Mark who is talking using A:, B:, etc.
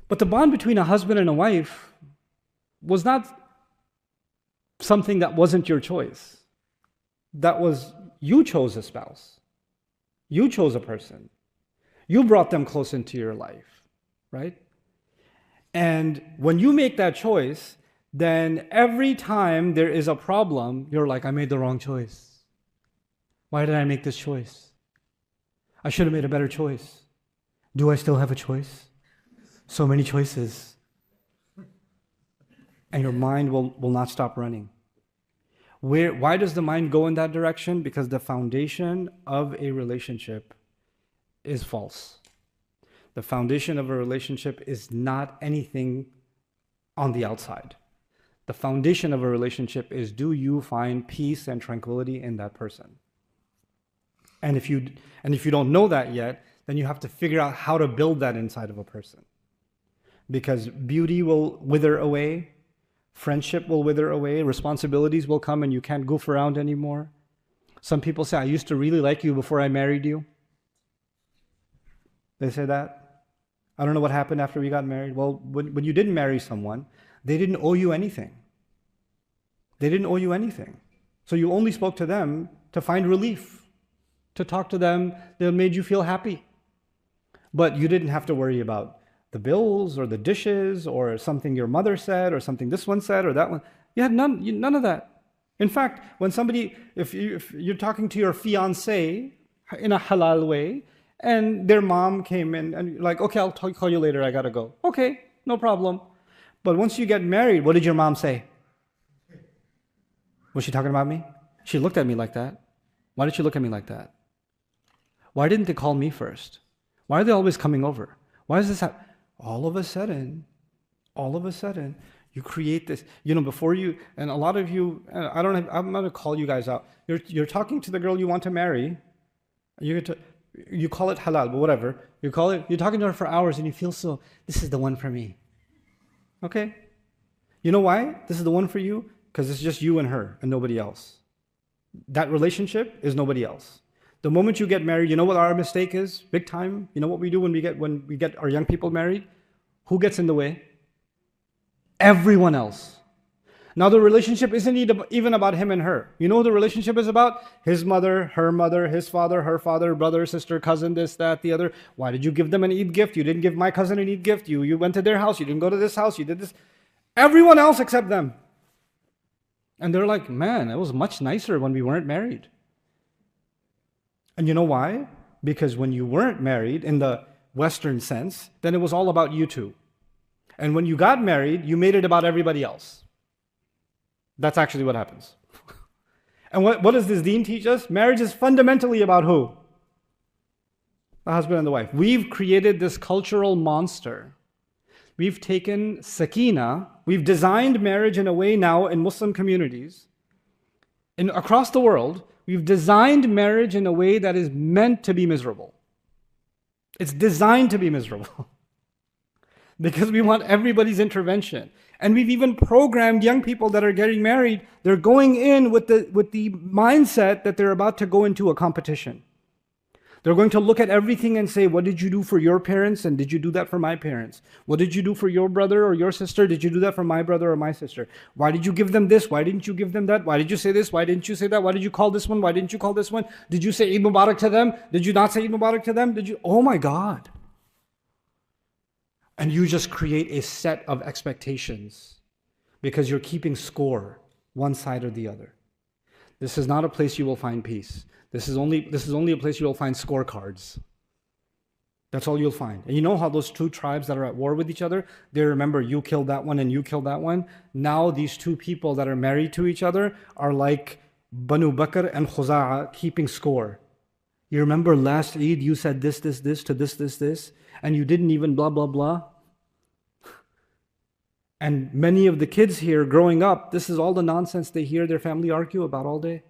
A: But the bond between a husband and a wife was not something that wasn't your choice. That was, you chose a spouse. You chose a person. You brought them close into your life, right? And when you make that choice, then every time there is a problem, you're like, I made the wrong choice. Why did I make this choice? I should have made a better choice. Do I still have a choice? So many choices. And your mind will not stop running. Why does the mind go in that direction? Because the foundation of a relationship is false. The foundation of a relationship is not anything on the outside. The foundation of a relationship is, do you find peace and tranquility in that person? And if you don't know that yet, then you have to figure out how to build that inside of a person. Because beauty will wither away, friendship will wither away, responsibilities will come and you can't goof around anymore. Some people say, I used to really like you before I married you. They say that. I don't know what happened after we got married. Well, when you didn't marry someone, they didn't owe you anything. They didn't owe you anything. So you only spoke to them to find relief, to talk to them that made you feel happy. But you didn't have to worry about the bills or the dishes or something your mother said or something this one said or that one. You had none of that. In fact, when somebody, if you're talking to your fiancé in a halal way, and their mom came in and you're like, okay, I'll call you later, I gotta go. Okay, no problem. But once you get married, what did your mom say? Was she talking about me? She looked at me like that. Why did she look at me like that? Why didn't they call me first? Why are they always coming over? Why is this happen? All of a sudden, you create this, before you, and a lot of you, I'm not to call you guys out. You're talking to the girl you want to marry. You call it halal, but whatever. You're talking to her for hours and you feel so, this is the one for me. Okay? You know why this is the one for you? Because it's just you and her and nobody else. That relationship is nobody else. The moment you get married, you know what our mistake is? Big time. You know what we do when we get our young people married? Who gets in the way? Everyone else. Now the relationship isn't even about him and her. You know who the relationship is about? His mother, his father, her father, brother, sister, cousin, this, that, the other. Why did you give them an Eid gift? You didn't give my cousin an Eid gift. You went to their house. You didn't go to this house. You did this. Everyone else except them. And they're like, man, it was much nicer when we weren't married. And you know why? Because when you weren't married in the Western sense, then it was all about you two. And when you got married, you made it about everybody else. That's actually what happens. And what does this deen teach us? Marriage is fundamentally about who? The husband and the wife. We've created this cultural monster. We've taken sakina, we've designed marriage in a way now in Muslim communities, across the world, we've designed marriage in a way that is meant to be miserable. It's designed to be miserable. Because we want everybody's intervention. And we've even programmed young people that are getting married, they're going in with the mindset that they're about to go into a competition. They're going to look at everything and say, what did you do for your parents and did you do that for my parents? What did you do for your brother or your sister? Did you do that for my brother or my sister? Why did you give them this? Why didn't you give them that? Why did you say this? Why didn't you say that? Why did you call this one? Why didn't you call this one? Did you say Eid Mubarak to them? Did you not say Eid Mubarak to them? Oh my God. And you just create a set of expectations because you're keeping score, one side or the other. This is not a place you will find peace. This is only a place you will find scorecards. That's all you'll find. And you know how those two tribes that are at war with each other, they remember you killed that one and you killed that one. Now these two people that are married to each other are like Banu Bakr and Khuza'a keeping score. You remember last Eid you said this to this, and you didn't even blah, blah, blah. And many of the kids here growing up, this is all the nonsense they hear their family argue about all day.